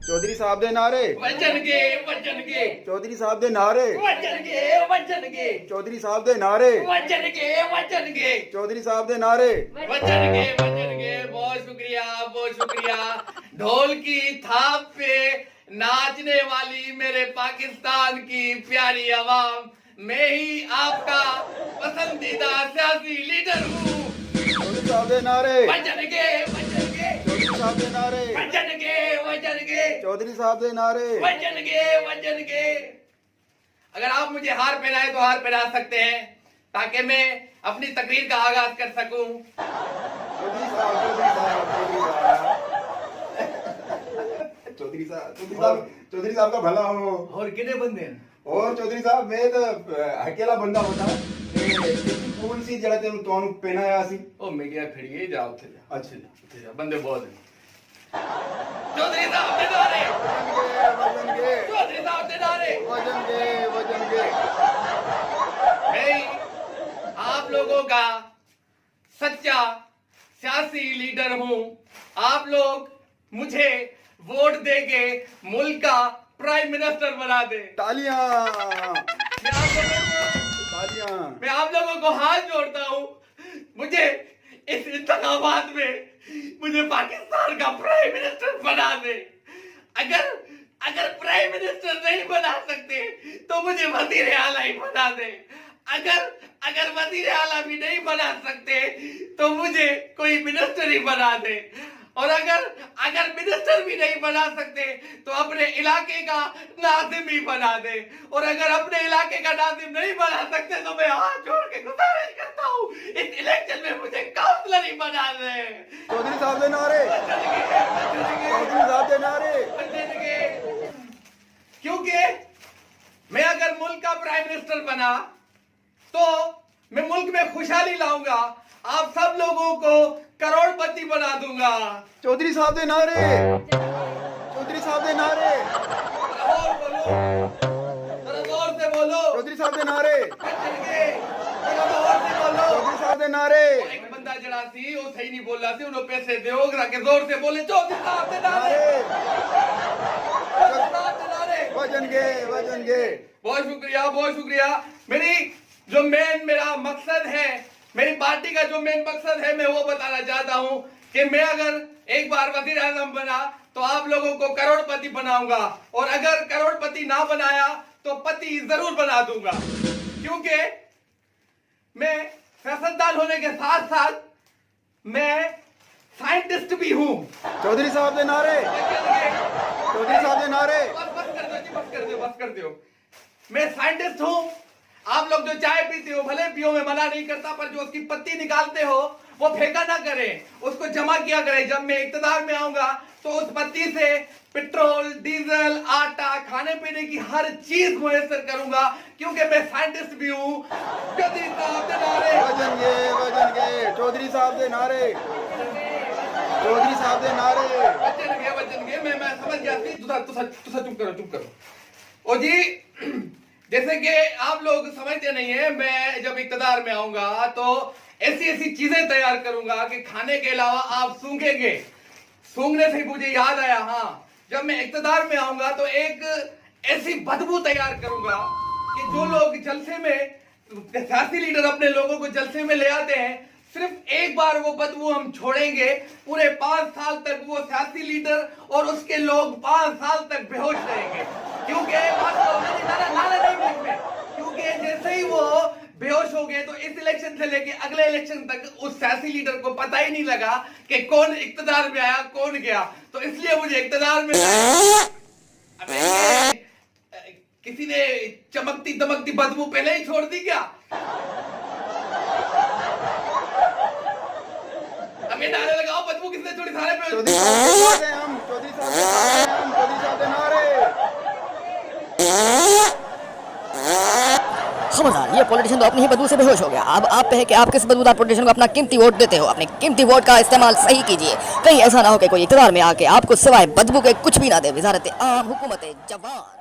चौधरी साहब दे नारे वजनगे चौधरी साहब दे नारे वजनगे चौधरी साहब दे नारे वजनगे चौधरी साहब दे नारे वजनगे बहुत शुक्रिया। ढोल की थाप पे नाचने वाली मेरे पाकिस्तान की प्यारी आवाम, मैं ही आपका पसंदीदा सियासी लीडर हूँ। चौधरी साहब दे नारे वजनगे चौधरी साहब दे नारे वजनगे चौधरी साहब दे नारे वजनगे। अगर आप मुझे हार पहनाए तो हार पहना सकते हैं ताकि मैं अपनी तकरीर का आगाज कर सकूं। चौधरी साहब का भला हो। और कितने बंदे हैं? और चौधरी साहब मैं तो अकेला बंदा होता कौन सी जगह तेन तो पहनाया सी ओ मैं क्या खड़ी जाओ थे जा। अच्छा उठे जा, बंदे बहुत हैं। चौधरी साहब दे नारे चौधरी साहब दे नारे वजन के मैं आप लोगों का सच्चा सियासी लीडर हूं। आप लोग मुझे वोट देके मुल्क का प्राइम मिनिस्टर बना दे। तालियां मैं आप लोगों को हाथ जोड़ता हूं, मुझे इस इंतखाबात में मुझे पाकिस्तान का प्राइम मिनिस्टर बना दे। अगर प्राइम मिनिस्टर नहीं बना सकते तो मुझे वजीर आला ही बना दे। अगर वजीर आला भी नहीं बना सकते तो मुझे कोई मिनिस्टर ही बना दे। और अगर मिनिस्टर भी नहीं बना सकते तो अपने इलाके का नाजिम ही बना दे। और अगर अपने इलाके का नाजिम नहीं बना सकते तो मैं हाथ जोड़ के गुजारिश करता हूँ इस इलेक्शन में मुझे काउंसलर ही बना दे। चौधरी साहब दे नारे चौधरी साहब दे नारे क्योंकि मैं अगर मुल्क का प्राइम मिनिस्टर बना तो मैं मुल्क में खुशहाली लाऊंगा, आप सब लोगों को करोड़पति बना दूंगा। चौधरी साहब दे नारे चौधरी साहब दे नारे और बोलो, जरा जोर से बोलो। चौधरी साहब दे नारे जरा जोर से बोलो। चौधरी साहब दे नारे एक बंदा जड़ा सी वो सही नहीं बोल रहा सी, उन्होंने पैसे दो के जोर से बोले चौधरी साहब दे नारे वजन के बहुत शुक्रिया। मेरा मकसद है, मेरी पार्टी का जो मेन मकसद है मैं वो बताना चाहता हूं कि मैं अगर एक बार वजीर आजम बना तो आप लोगों को करोड़पति बनाऊंगा, और अगर करोड़पति ना बनाया तो पति जरूर बना दूंगा। क्योंकि मैं सियासतदान होने के साथ साथ मैं साइंटिस्ट भी हूं। चौधरी साहब दे नारे चौधरी साहब दे नारे बस कर दो। मैं साइंटिस्ट हूं। आप लोग जो चाय पीते हो भले पियो, मैं मना नहीं करता, पर जो उसकी पत्ती निकालते हो वो फेंका ना करें, उसको जमा किया करें। जब मैं इक्तदार में आऊंगा तो उस पत्ती से पेट्रोल, डीजल, आटा, खाने पीने की हर चीज मुयसर करूंगा, क्योंकि मैं साइंटिस्ट भी हूं। चौधरी साहब दे नारे वजन के चौधरी साहब दे नारे चौधरी साहब दे नारे वचन के मैं समझ गया थी। तुसा चुप करो। ओ जी, जैसे कि आप लोग समझते नहीं है, मैं जब इक्तदार में आऊंगा तो ऐसी चीजें तैयार करूंगा कि खाने के अलावा आप सूंघेंगे। सूंघने से मुझे याद आया, हाँ, जब मैं इक्तदार में आऊंगा तो एक ऐसी बदबू तैयार करूंगा कि जो लोग जलसे में, सियासी लीडर अपने लोगों को जलसे में ले आते हैं, सिर्फ एक बार वो बदबू हम छोड़ेंगे, पूरे 5 साल तक वो सियासी लीडर और उसके लोग 5 साल तक बेहोश रहेंगे। क्योंकि जैसे ही वो बेहोश हो गए तो इस इलेक्शन से लेके अगले इलेक्शन तक उस सियासी लीडर को पता ही नहीं लगा कि कौन इक्तदार में आया कौन गया। तो इसलिए मुझे इक्तदार में किसी ने चमकती दमकती बदबू पहले ही छोड़ दी क्या? हमें नारे लगाओ, बदबू किसने छोड़ी? सारे पे चौधरी साहब दे नारे खबरदार, ये पॉलिटिशियन तो अपनी ही बदबू से बेहोश हो गया। अब आप पे है कि आप किस बदबूदार पॉलिटिशियन को अपना कीमती वोट देते हो। अपने कीमती वोट का इस्तेमाल सही कीजिए, कहीं ऐसा ना हो कि कोई इक़्तिदार में आके आपको सिवाय बदबू के कुछ भी ना दे। वज़ारत आम हुकूमत जवान।